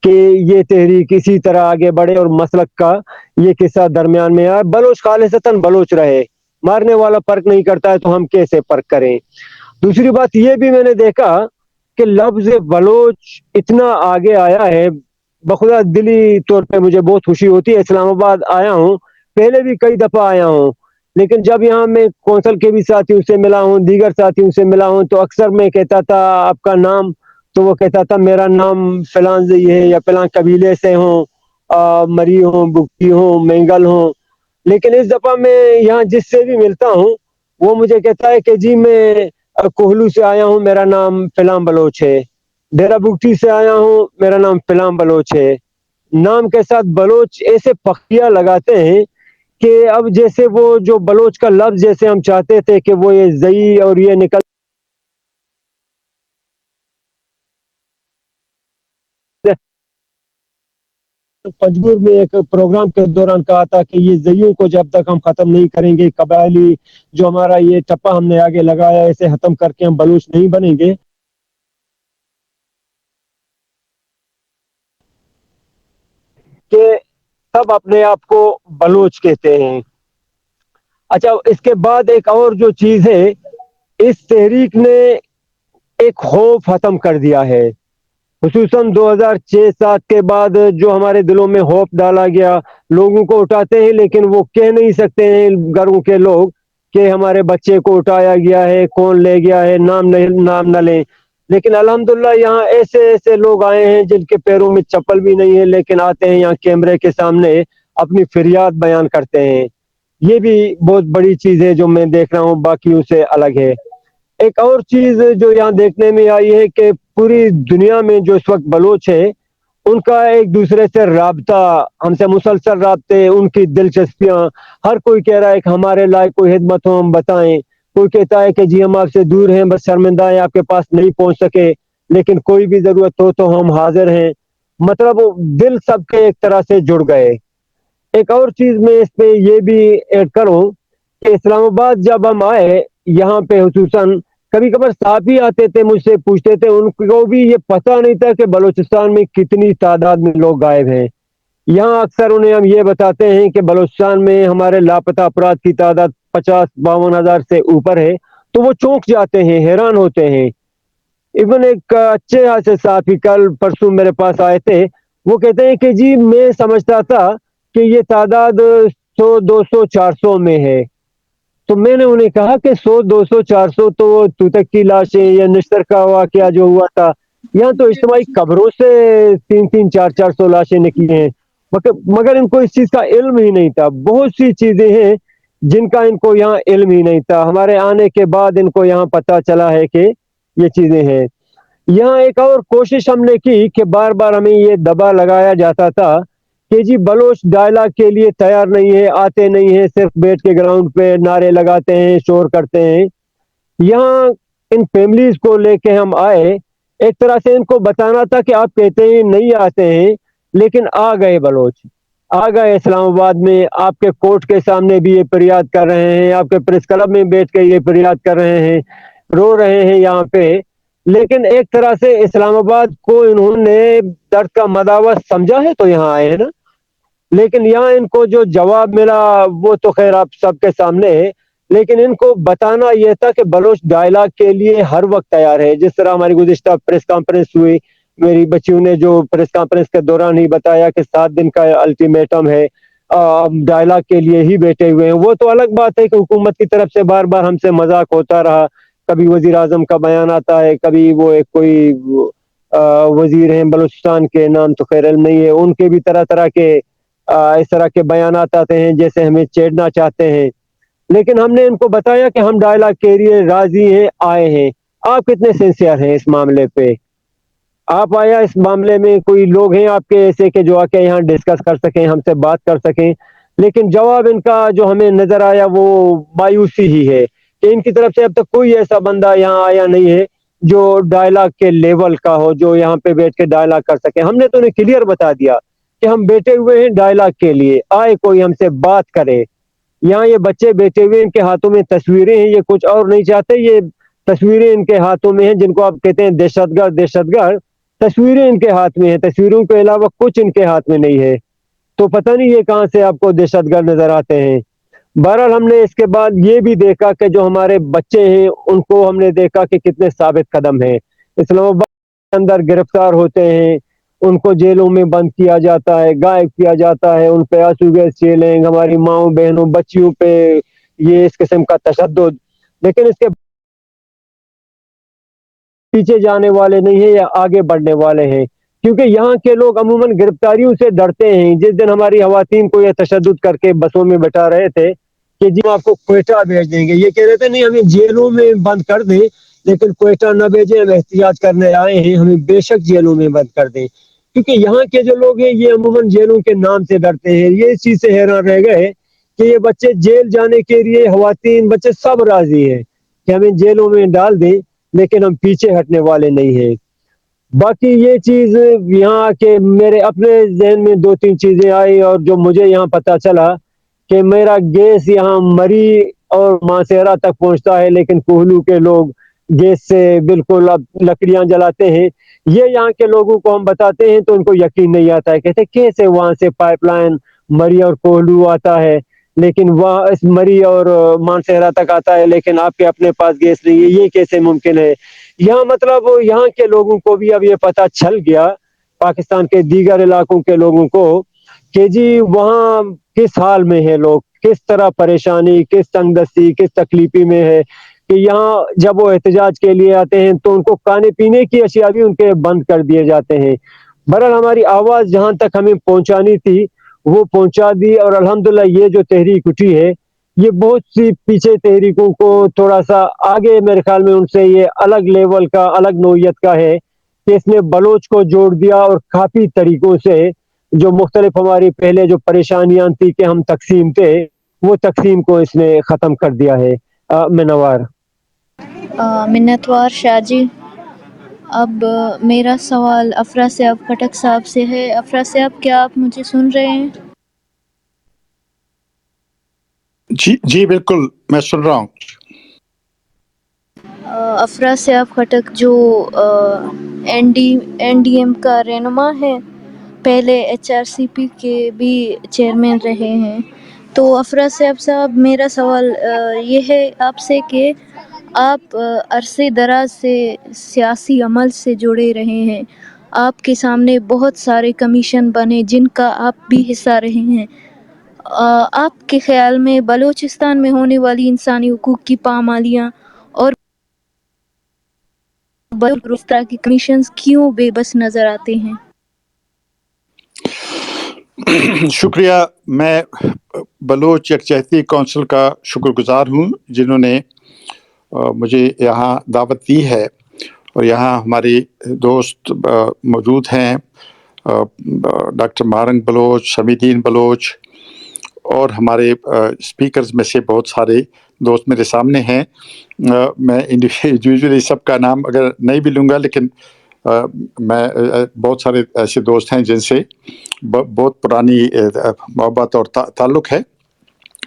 کہ یہ تحریک اسی طرح آگے بڑھے اور مسلک کا یہ قصہ درمیان میں آئے. بلوچ خالصتاً بلوچ رہے، مارنے والا فرق نہیں کرتا ہے تو ہم کیسے فرق کریں. دوسری بات یہ بھی میں نے دیکھا کہ لفظ بلوچ اتنا آگے آیا ہے، بخدا دلی طور پہ مجھے بہت خوشی ہوتی ہے. اسلام آباد آیا ہوں، پہلے بھی کئی دفعہ آیا ہوں، لیکن جب یہاں میں کونسل کے بھی ساتھیوں سے ملا ہوں، دیگر ساتھیوں سے ملا ہوں، تو اکثر میں کہتا تھا آپ کا نام، تو وہ کہتا تھا میرا نام فلاں یہ ہے یا فلاں قبیلے سے ہوں، مری ہوں، بگٹی ہوں، مینگل ہوں. لیکن اس دفعہ میں یہاں جس سے بھی ملتا ہوں وہ مجھے کہتا ہے کہ جی میں کوہلو سے آیا ہوں، میرا نام فلاں بلوچ ہے، ڈیرا بگٹی سے آیا ہوں، میرا نام فلاں بلوچ ہے. نام کے ساتھ بلوچ ایسے پختیاں لگاتے ہیں کہ اب جیسے وہ جو بلوچ کا لفظ جیسے ہم چاہتے تھے کہ وہ یہ زئی اور یہ نکل پنجگور میں ایک پروگرام کے دوران کہا تھا کہ یہ زئیوں کو جب تک ہم ختم نہیں کریں گے، قبائلی جو ہمارا یہ ٹپا ہم نے آگے لگایا اسے ختم کر کے ہم بلوچ نہیں بنیں گے. کہ سب اپنے آپ کو بلوچ کہتے ہیں. اچھا، اس کے بعد ایک اور جو چیز ہے، اس تحریک نے ایک خوف ختم کر دیا ہے. خصوصاً 2006-07 کے بعد جو ہمارے دلوں میں خوف ڈالا گیا، لوگوں کو اٹھاتے ہیں لیکن وہ کہہ نہیں سکتے ہیں گھروں کے لوگ کہ ہمارے بچے کو اٹھایا گیا ہے، کون لے گیا ہے، نام نہ لیں. لیکن الحمدللہ یہاں ایسے ایسے لوگ آئے ہیں جن کے پیروں میں چپل بھی نہیں ہے، لیکن آتے ہیں یہاں کیمرے کے سامنے اپنی فریاد بیان کرتے ہیں. یہ بھی بہت بڑی چیز ہے جو میں دیکھ رہا ہوں، باقیوں سے الگ ہے. ایک اور چیز جو یہاں دیکھنے میں آئی ہے کہ پوری دنیا میں جو اس وقت بلوچ ہے ان کا ایک دوسرے سے رابطہ، ہم سے مسلسل رابطے، ان کی دلچسپیاں، ہر کوئی کہہ رہا ہے کہ ہمارے لائق کوئی خدمت ہو ہم بتائیں. کوئی کہتا ہے کہ جی ہم آپ سے دور ہیں، بس شرمندہ ہیں، آپ کے پاس نہیں پہنچ سکے، لیکن کوئی بھی ضرورت ہو تو ہم حاضر ہیں. مطلب دل سب کے ایک طرح سے جڑ گئے. ایک اور چیز میں اس پہ یہ بھی ایڈ کروں کہ اسلام آباد جب ہم آئے یہاں پہ خصوصاً کبھی کبھار صحافی آتے تھے، مجھ سے پوچھتے تھے، ان کو بھی یہ پتہ نہیں تھا کہ بلوچستان میں کتنی تعداد میں لوگ غائب ہیں. یہاں اکثر انہیں ہم یہ بتاتے ہیں کہ بلوچستان میں ہمارے لاپتہ افراد کی تعداد 50-52 ہزار سے اوپر ہے، تو وہ چونک جاتے ہیں، حیران ہوتے ہیں. ایون ایک اچھے خاصے صحافی کل پرسوں میرے پاس آئے تھے، وہ کہتے ہیں کہ جی میں سمجھتا تھا کہ یہ تعداد 100-200-400 میں ہے. تو میں نے انہیں کہا کہ 100-200-400 تو توتک کی لاشیں یا نشتر کا واقعہ جو ہوا تھا، یہاں تو اجتماعی قبروں سے 300-400 لاشیں نکلی ہیں. مگر ان کو اس چیز کا علم ہی نہیں تھا. بہت سی چیزیں ہیں جن کا ان کو یہاں علم ہی نہیں تھا، ہمارے آنے کے بعد ان کو یہاں پتہ چلا ہے کہ یہ چیزیں ہیں. یہاں ایک اور کوشش ہم نے کی کہ بار بار ہمیں یہ دبا لگایا جاتا تھا کہ جی بلوچ ڈائلاگ کے لیے تیار نہیں ہے، آتے نہیں ہیں، صرف بیٹھ کے گراؤنڈ پہ نعرے لگاتے ہیں، شور کرتے ہیں. یہاں ان فیملیز کو لے کے ہم آئے، ایک طرح سے ان کو بتانا تھا کہ آپ کہتے ہیں نہیں آتے ہیں، لیکن آ گئے بلوچ. آ گئے اسلام آباد میں، آپ کے کورٹ کے سامنے بھی یہ فریاد کر رہے ہیں، آپ کے پریس کلب میں بیٹھ کے یہ فریاد کر رہے ہیں، رو رہے ہیں یہاں پہ. لیکن ایک طرح سے اسلام آباد کو انہوں نے درد کا مداوع سمجھا ہے تو یہاں آئے ہیں نا. لیکن یہاں ان کو جو جواب ملا وہ تو خیر آپ سب کے سامنے ہے. لیکن ان کو بتانا یہ تھا کہ بلوچ ڈائلاگ کے لیے ہر وقت تیار ہے. جس طرح ہماری گزشتہ پریس کانفرنس ہوئی، میری بچیوں نے جو پریس کانفرنس کے دوران ہی بتایا کہ 7 دن کا الٹیمیٹم ہے، ڈائلاگ کے لیے ہی بیٹھے ہوئے ہیں. وہ تو الگ بات ہے کہ حکومت کی طرف سے بار بار ہم سے مذاق ہوتا رہا. کبھی وزیر اعظم کا بیان آتا ہے، کبھی وہ ایک کوئی وزیر ہیں بلوچستان کے، نام تو خیر علم نہیں ہے، ان کے بھی طرح طرح کے اس طرح کے بیانات آتے ہیں جیسے ہمیں چھیڑنا چاہتے ہیں. لیکن ہم نے ان کو بتایا کہ ہم ڈائلاگ کے لیے راضی ہیں، آئے ہیں. آپ کتنے سنسیئر ہیں اس معاملے پہ؟ آپ آیا اس معاملے میں کوئی لوگ ہیں آپ کے ایسے کہ جو آ کے یہاں ڈسکس کر سکیں، ہم سے بات کر سکیں؟ لیکن جواب ان کا جو ہمیں نظر آیا وہ مایوسی ہی ہے کہ ان کی طرف سے اب تک کوئی ایسا بندہ یہاں آیا نہیں ہے جو ڈائلاگ کے لیول کا ہو، جو یہاں پہ بیٹھ کے ڈائلاگ کر سکے. ہم نے تو انہیں کلیئر بتا دیا کہ ہم بیٹھے ہوئے ہیں ڈائلاگ کے لیے، آئے کوئی ہم سے بات کرے. یہاں یہ بچے بیٹھے ہوئے، ان کے ہاتھوں میں تصویریں ہیں، یہ کچھ اور نہیں چاہتے. یہ تصویریں ان کے ہاتھوں میں ہیں جن کو آپ کہتے ہیں دہشت گرد. تصویریں ان کے ہاتھ میں ہیں، تصویروں کے علاوہ کچھ ان کے ہاتھ میں نہیں ہے. تو پتہ نہیں یہ کہاں سے آپ کو دہشت گرد نظر آتے ہیں. بہرحال ہم نے اس کے بعد یہ بھی دیکھا کہ جو ہمارے بچے ہیں ان کو ہم نے دیکھا کہ کتنے ثابت قدم ہیں. اسلام آباد کے اندر گرفتار ہوتے ہیں، ان کو جیلوں میں بند کیا جاتا ہے، غائب کیا جاتا ہے، ان پہ آنسو گیس چیلنج، ہماری ماؤں بہنوں بچیوں پہ یہ اس قسم کا تشدد. لیکن اس کے پیچھے جانے والے نہیں ہیں یا آگے بڑھنے والے ہیں، کیونکہ یہاں کے لوگ عموماً گرفتاریوں سے ڈرتے ہیں. جس دن ہماری خواتین کو یہ تشدد کر کے بسوں میں بٹھا رہے تھے کہ جی آپ کو کوئٹہ بھیج دیں گے، یہ کہہ رہے تھے نہیں ہمیں جیلوں میں بند کر دیں لیکن کوئٹہ نہ بھیجیں، ہم احتجاج کرنے آئے ہیں، ہمیں بے شک جیلوں میں بند کر دیں. کیونکہ یہاں کے جو لوگ ہیں یہ عموماً جیلوں کے نام سے ڈرتے ہیں. یہ اس چیز سے حیران رہ گئے کہ یہ بچے جیل جانے کے لیے، خواتین بچے سب راضی ہیں کہ ہمیں جیلوں میں ڈال دیں، لیکن ہم پیچھے ہٹنے والے نہیں ہیں. باقی یہ چیز یہاں کے میرے اپنے ذہن میں 2-3 چیزیں آئی، اور جو مجھے یہاں پتہ چلا کہ میرا گیس یہاں مری اور ماسیرا تک پہنچتا ہے، لیکن کوہلو کے لوگ گیس سے بالکل اب لکڑیاں جلاتے ہیں. یہ یہاں کے لوگوں کو ہم بتاتے ہیں تو ان کو یقین نہیں آتا ہے، کہتے کیسے وہاں سے پائپ لائن مری اور کوہلو آتا ہے لیکن وہاں اس مری اور مانسہرہ تک آتا ہے لیکن آپ کے اپنے پاس گیس نہیں ہے، یہ کیسے ممکن ہے؟ یہاں مطلب یہاں کے لوگوں کو بھی اب یہ پتہ چل گیا، پاکستان کے دیگر علاقوں کے لوگوں کو، کہ جی وہاں کس حال میں ہے لوگ، کس طرح پریشانی، کس تنگ دستی، کس تکلیفی میں ہے. کہ یہاں جب وہ احتجاج کے لیے آتے ہیں تو ان کو کھانے پینے کی اشیاء بھی ان کے بند کر دیے جاتے ہیں. بہرحال ہماری آواز جہاں تک ہمیں پہنچانی تھی وہ پہنچا دی، اور الحمدللہ یہ جو تحریک اٹھی ہے یہ بہت سی پیچھے تحریکوں کو تھوڑا سا آگے میرے خیال میں ان سے یہ الگ لیول کا، الگ نوعیت کا ہے کہ اس نے بلوچ کو جوڑ دیا، اور کافی طریقوں سے جو مختلف ہماری پہلے جو پریشانیاں تھی کہ ہم تقسیم تھے، وہ تقسیم کو اس نے ختم کر دیا ہے. منوار منتوار شاہ جی، اب میرا سوال افرا صاحب کھٹک صاحب سے ہے. افرا صاحب کیا آپ مجھے سن رہے ہیں؟ جی بالکل میں سن رہا ہوں. افرا صاحب کھٹک جو این ڈی ایم کا رہنما ہے، پہلے HRCP کے بھی چیئرمین رہے ہیں. تو افرا صاحب میرا سوال یہ ہے آپ سے کہ آپ عرصے دراز سے سیاسی عمل سے جڑے رہے ہیں، آپ کے سامنے بہت سارے کمیشن بنے جن کا آپ بھی حصہ رہے ہیں. آپ کے خیال میں بلوچستان میں ہونے والی انسانی حقوق کی پامالیاں اور اس طرح کی کمیشنز کیوں بے بس نظر آتے ہیں؟ شکریہ. میں بلوچ یکجہتی کونسل کا شکر گزار ہوں جنہوں نے مجھے یہاں دعوت دی ہے، اور یہاں ہمارے دوست موجود ہیں، ڈاکٹر مارنگ بلوچ، حمیدین بلوچ، اور ہمارے اسپیکرز میں سے بہت سارے دوست میرے سامنے ہیں. میں انڈیویجولی سب کا نام اگر نہیں بھی لوں گا، لیکن میں بہت سارے ایسے دوست ہیں جن سے بہت پرانی محبت اور تعلق ہے.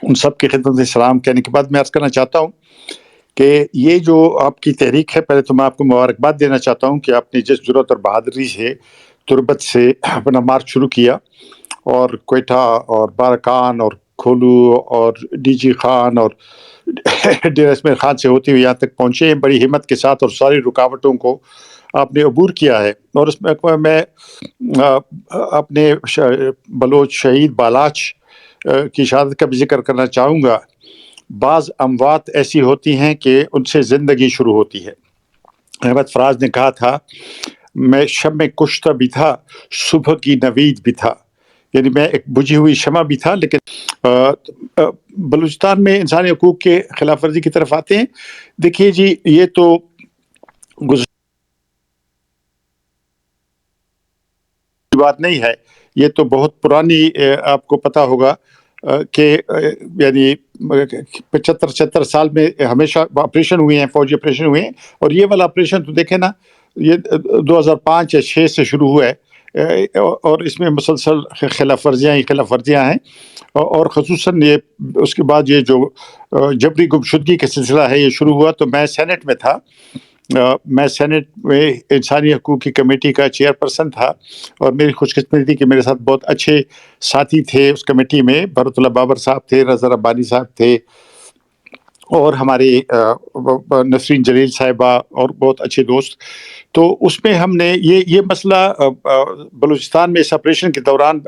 ان سب کی خدمت میں سلام کہنے کے بعد میں عرض کرنا چاہتا ہوں کہ یہ جو آپ کی تحریک ہے، پہلے تو میں آپ کو مبارکباد دینا چاہتا ہوں کہ آپ نے جس جرأت اور بہادری سے تربت سے اپنا مارچ شروع کیا اور کوئٹہ اور بارکان اور کھولو اور ڈی جی خان اور ڈیرہ اسماعیل خان سے ہوتے ہوئے یہاں تک پہنچے ہیں بڑی ہمت کے ساتھ، اور ساری رکاوٹوں کو آپ نے عبور کیا ہے. اور اس میں اپنے بلوچ شہید بالاچ کی شہادت کا بھی ذکر کرنا چاہوں گا. بعض اموات ایسی ہوتی ہیں کہ ان سے زندگی شروع ہوتی ہے. احمد فراز نے کہا تھا، میں شب میں کشتہ بھی تھا، صبح کی نوید بھی تھا. یعنی میں ایک بجھی ہوئی شمع بھی تھا. لیکن بلوچستان میں انسانی حقوق کے خلاف ورزی کی طرف آتے ہیں. دیکھیے جی، یہ تو بات نہیں ہے، یہ تو بہت پرانی، آپ کو پتا ہوگا کہ یعنی 75 سال میں ہمیشہ آپریشن ہوئے ہیں، فوجی آپریشن ہوئے ہیں. اور یہ والا آپریشن تو دیکھیں نا، یہ 2005 یا 6 سے شروع ہوا ہے، اور اس میں مسلسل خلاف ورزیاں ہیں. اور خصوصاً یہ اس کے بعد یہ جو جبری گمشدگی کا سلسلہ ہے یہ شروع ہوا. تو میں سینٹ میں تھا، میں سینٹ میں انسانی حقوق کی کمیٹی کا چیئرپرسن تھا، اور میری خوش قسمتی تھی کہ میرے ساتھ بہت اچھے ساتھی تھے اس کمیٹی میں. بھرت اللہ بابر صاحب تھے، رضا ربانی صاحب تھے، اور ہمارے نسرین جلیل صاحبہ، اور بہت اچھے دوست. تو اس میں ہم نے یہ مسئلہ بلوچستان میں اس آپریشن کے دوران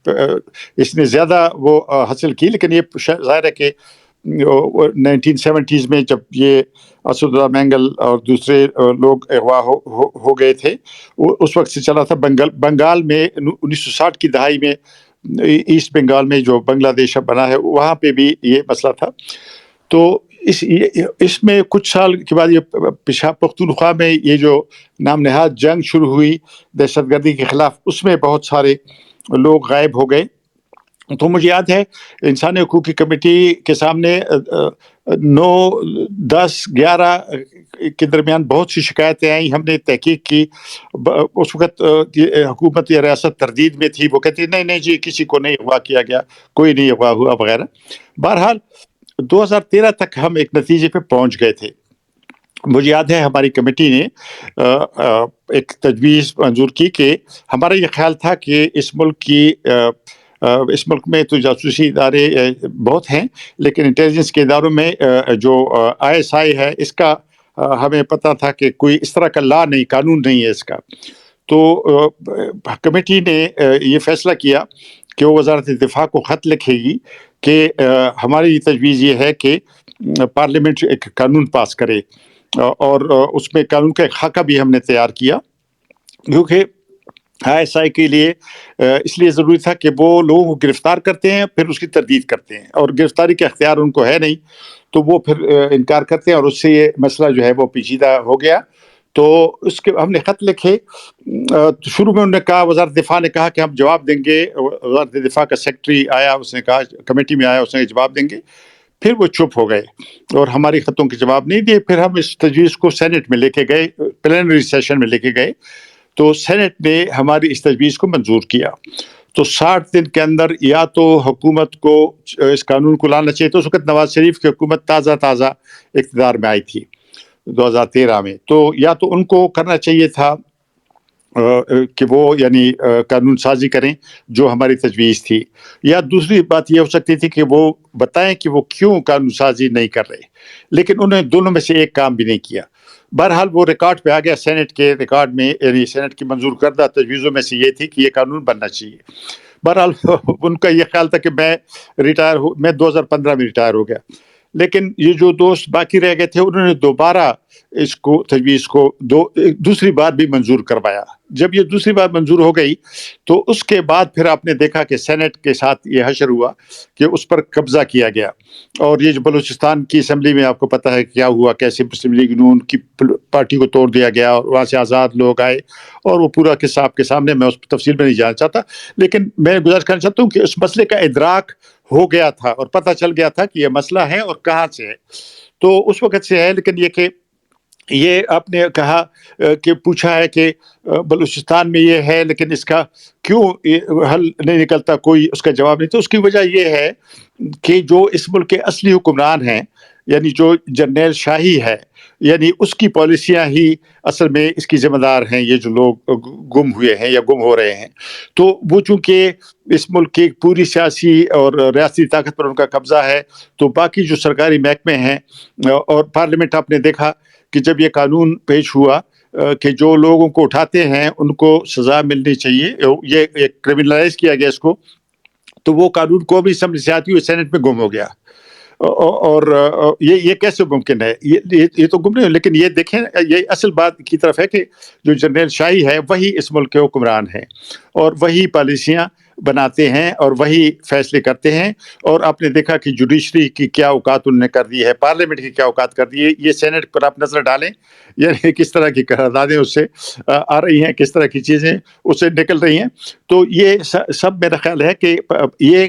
اس نے زیادہ وہ حاصل کی. لیکن یہ ظاہر ہے کہ 1970s میں جب یہ اسد اللہ مینگل اور دوسرے لوگ اغوا ہو گئے تھے، اس وقت سے چلا تھا. بنگال میں 1960 کی دہائی میں، ایسٹ بنگال میں جو بنگلہ دیش اب بنا ہے، وہاں پہ بھی یہ مسئلہ تھا. تو اس میں کچھ سال کے بعد یہ پیشاب پختونخوا میں یہ جو نام نہاد جنگ شروع ہوئی دہشت گردی کے خلاف، اس میں بہت سارے لوگ غائب ہو گئے. تو مجھے یاد ہے انسانی حقوق کی کمیٹی کے سامنے 9، 10، 11 کے درمیان بہت سی شکایتیں آئیں. ہم نے تحقیق کی. اس وقت حکومت یا ریاست تردید میں تھی، وہ کہتی نہیں جی کسی کو نہیں اغوا کیا گیا، کوئی نہیں اغوا ہوا وغیرہ. بہرحال 2013 تک ہم ایک نتیجے پہ پہنچ گئے تھے. مجھے یاد ہے ہماری کمیٹی نے ایک تجویز منظور کی کہ ہمارا یہ خیال تھا کہ اس ملک میں تو جاسوسی ادارے بہت ہیں، لیکن انٹیلیجنس کے اداروں میں جو ISI ہے، اس کا ہمیں پتہ تھا کہ کوئی اس طرح کا لا نہیں، قانون نہیں ہے اس کا. تو کمیٹی نے یہ فیصلہ کیا کہ وہ وزارت دفاع کو خط لکھے گی کہ ہماری تجویز یہ ہے کہ پارلیمنٹ ایک قانون پاس کرے. اور اس میں قانون کا ایک خاکہ بھی ہم نے تیار کیا، کیونکہ ISI کے لیے اس لیے ضروری تھا کہ وہ لوگوں کو گرفتار کرتے ہیں، پھر اس کی تردید کرتے ہیں، اور گرفتاری کا اختیار ان کو ہے نہیں، تو وہ پھر انکار کرتے ہیں، اور اس سے یہ مسئلہ جو ہے وہ پیچیدہ ہو گیا. تو اس کے ہم نے خط لکھے. شروع میں انہوں نے کہا، وزارت دفاع نے کہا کہ ہم جواب دیں گے. وزارت دفاع کا سیکرٹری آیا، اس نے کہا کمیٹی میں آیا، اس نے جواب دیں گے. پھر وہ چپ ہو گئے اور ہماری خطوں کے جواب نہیں دیے. پھر ہم اس تجویز کو سینٹ میں لے کے گئے، پلینری سیشن میں لے کے گئے. تو سینٹ نے ہماری اس تجویز کو منظور کیا. تو 60 دن کے اندر یا تو حکومت کو اس قانون کو لانا چاہیے. تو اس وقت نواز شریف کی حکومت تازہ اقتدار میں آئی تھی 2013 میں. تو یا تو ان کو کرنا چاہیے تھا کہ وہ یعنی قانون سازی کریں جو ہماری تجویز تھی، یا دوسری بات یہ ہو سکتی تھی کہ وہ بتائیں کہ وہ کیوں قانون سازی نہیں کر رہے. لیکن انہوں نے دونوں میں سے ایک کام بھی نہیں کیا. بہرحال وہ ریکارڈ پہ آ گیا، سینٹ کے ریکارڈ میں، یعنی سینٹ کی منظور کردہ تجویزوں میں سے یہ تھی کہ یہ قانون بننا چاہیے. بہرحال ان کا یہ خیال تھا کہ میں 2015 میں ریٹائر ہو گیا. لیکن یہ جو دوست باقی رہ گئے تھے، انہوں نے دوبارہ اس کو تجویز کو دوسری بار بھی منظور کروایا. جب یہ دوسری بار منظور ہو گئی تو اس کے بعد پھر آپ نے دیکھا کہ سینٹ کے ساتھ یہ حشر ہوا کہ اس پر قبضہ کیا گیا. اور یہ جو بلوچستان کی اسمبلی میں آپ کو پتہ ہے کیا ہوا، کیسے مسلم لیگ نون کی پارٹی کو توڑ دیا گیا، اور وہاں سے آزاد لوگ آئے، اور وہ پورا قصہ آپ کے سامنے، میں اس تفصیل میں نہیں جانا چاہتا. لیکن میں گزارش کرنا چاہتا ہوں کہ اس مسئلے کا ادراک ہو گیا تھا اور پتہ چل گیا تھا کہ یہ مسئلہ ہے اور کہاں سے ہے. تو اس وقت سے ہے. لیکن یہ کہ یہ آپ نے کہا کہ پوچھا ہے کہ بلوچستان میں یہ ہے لیکن اس کا کیوں حل نہیں نکلتا، کوئی اس کا جواب نہیں. تو اس کی وجہ یہ ہے کہ جو اس ملک کے اصلی حکمران ہیں، یعنی جو جرنیل شاہی ہے، یعنی اس کی پالیسیاں ہی اصل میں اس کی ذمہ دار ہیں. یہ جو لوگ گم ہوئے ہیں یا گم ہو رہے ہیں، تو وہ چونکہ اس ملک کی پوری سیاسی اور ریاستی طاقت پر ان کا قبضہ ہے، تو باقی جو سرکاری محکمے ہیں اور پارلیمنٹ، آپ نے دیکھا کہ جب یہ قانون پیش ہوا کہ جو لوگوں کو اٹھاتے ہیں ان کو سزا ملنی چاہیے، یہ کرمنلائز کیا گیا اس کو، تو وہ قانون قومی اسمبلی سے آتی ہوئی سینٹ میں گم ہو گیا. اور یہ کیسے ممکن ہے؟ یہ تو گم نہیں. لیکن یہ دیکھیں، یہ اصل بات کی طرف ہے کہ جو جنرل شاہی ہے وہی اس ملک کے حکمران ہیں، اور وہی پالیسیاں بناتے ہیں اور وہی فیصلے کرتے ہیں. اور آپ نے دیکھا کہ جوڈیشری کی کیا اوقات انہوں نے کر دی ہے، پارلیمنٹ کی کیا اوقات کر دی ہے. یہ سینٹ پر آپ نظر ڈالیں، یعنی کس طرح کی قراردادیں اس سے آ رہی ہیں، کس طرح کی چیزیں اس سے نکل رہی ہیں. تو یہ سب میرا خیال ہے کہ یہ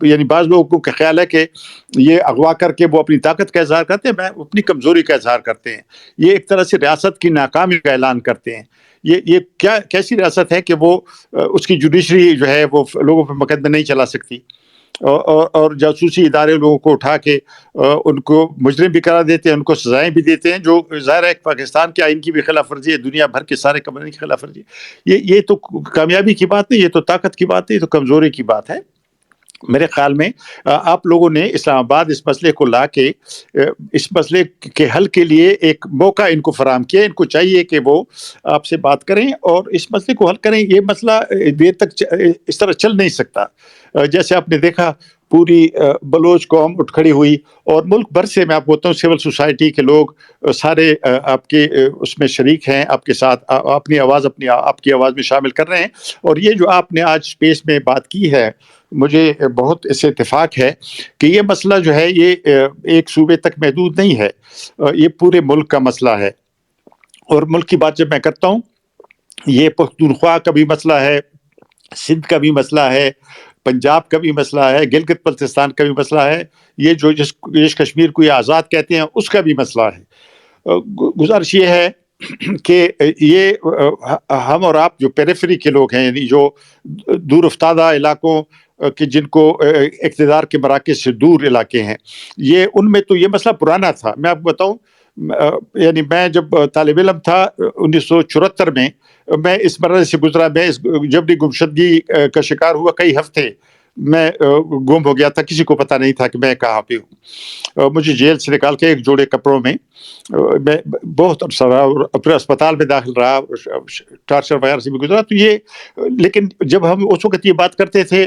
یعنی بعض لوگوں کا خیال ہے کہ یہ اغوا کر کے وہ اپنی طاقت کا اظہار کرتے ہیں، میں اپنی کمزوری کا اظہار کرتے ہیں. یہ ایک طرح سے ریاست کی ناکامی کا اعلان کرتے ہیں. یہ کیسی ریاست ہے کہ وہ اس کی جوڈیشری جو ہے وہ لوگوں پہ مقدمے نہیں چلا سکتی، اور جاسوسی ادارے لوگوں کو اٹھا کے ان کو مجرم بھی قرار دیتے ہیں، ان کو سزائیں بھی دیتے ہیں، جو ظاہر ہے پاکستان کے آئین کی بھی خلاف ورزی ہے، دنیا بھر کے سارے قوانین کی خلاف ورزی ہے. یہ تو کامیابی کی بات نہیں، یہ تو طاقت کی بات نہیں، یہ تو کمزوری کی بات ہے. میرے خیال میں آپ لوگوں نے اسلام آباد اس مسئلے کو لا کے اس مسئلے کے حل کے لیے ایک موقع ان کو فراہم کیا. ان کو چاہیے کہ وہ آپ سے بات کریں اور اس مسئلے کو حل کریں. یہ مسئلہ دیر تک اس طرح چل نہیں سکتا. جیسے آپ نے دیکھا پوری بلوچ قوم اٹھ کھڑی ہوئی، اور ملک بھر سے میں آپ کو بتاؤں سول سوسائٹی کے لوگ سارے آپ کے اس میں شریک ہیں، آپ کے ساتھ اپنی آواز آپ کی آواز میں شامل کر رہے ہیں. اور یہ جو آپ نے آج اسپیس میں بات کی ہے، مجھے بہت اس سے اتفاق ہے کہ یہ مسئلہ جو ہے یہ ایک صوبے تک محدود نہیں ہے، یہ پورے ملک کا مسئلہ ہے. اور ملک کی بات جب میں کرتا ہوں، یہ پختونخوا کا بھی مسئلہ ہے، سندھ کا بھی مسئلہ ہے، پنجاب کا بھی مسئلہ ہے، گلگت بلتستان کا بھی مسئلہ ہے، یہ جو جس کشمیر کو یہ آزاد کہتے ہیں اس کا بھی مسئلہ ہے. گزارش یہ ہے کہ یہ ہم اور آپ جو پیریفری کے لوگ ہیں، یعنی جو دور افتادہ علاقوں کہ جن کو اقتدار کے مراکز سے دور علاقے ہیں، یہ ان میں تو یہ مسئلہ پرانا تھا. میں آپ کو بتاؤں، یعنی میں جب طالب علم تھا 1974 میں اس مرحلے سے گزرا. میں اس جبری گمشدگی کا شکار ہوا، کئی ہفتے میں گم ہو گیا تھا، کسی کو پتہ نہیں تھا کہ میں کہاں پہ ہوں. مجھے جیل سے نکال کے ایک جوڑے کپڑوں میں میں بہت عرصہ رہا، اور اپنے اسپتال میں داخل رہا، ٹارچر وغیرہ سے بھی گزرا. تو یہ لیکن جب ہم اس وقت یہ بات کرتے تھے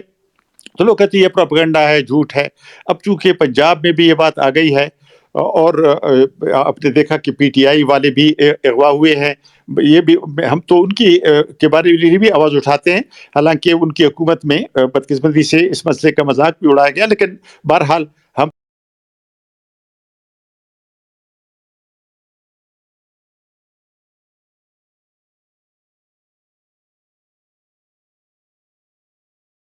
تو لوگ کہتے ہیں یہ پروپیگنڈا ہے، جھوٹ ہے. اب چونکہ پنجاب میں بھی یہ بات آ گئی ہے، اور آپ نے دیکھا کہ پی ٹی آئی والے بھی اغوا ہوئے ہیں، یہ بھی ہم تو ان کی کے بارے میں بھی آواز اٹھاتے ہیں. حالانکہ ان کی حکومت میں بدقسمتی سے اس مسئلے کا مذاق بھی اڑایا گیا، لیکن بہرحال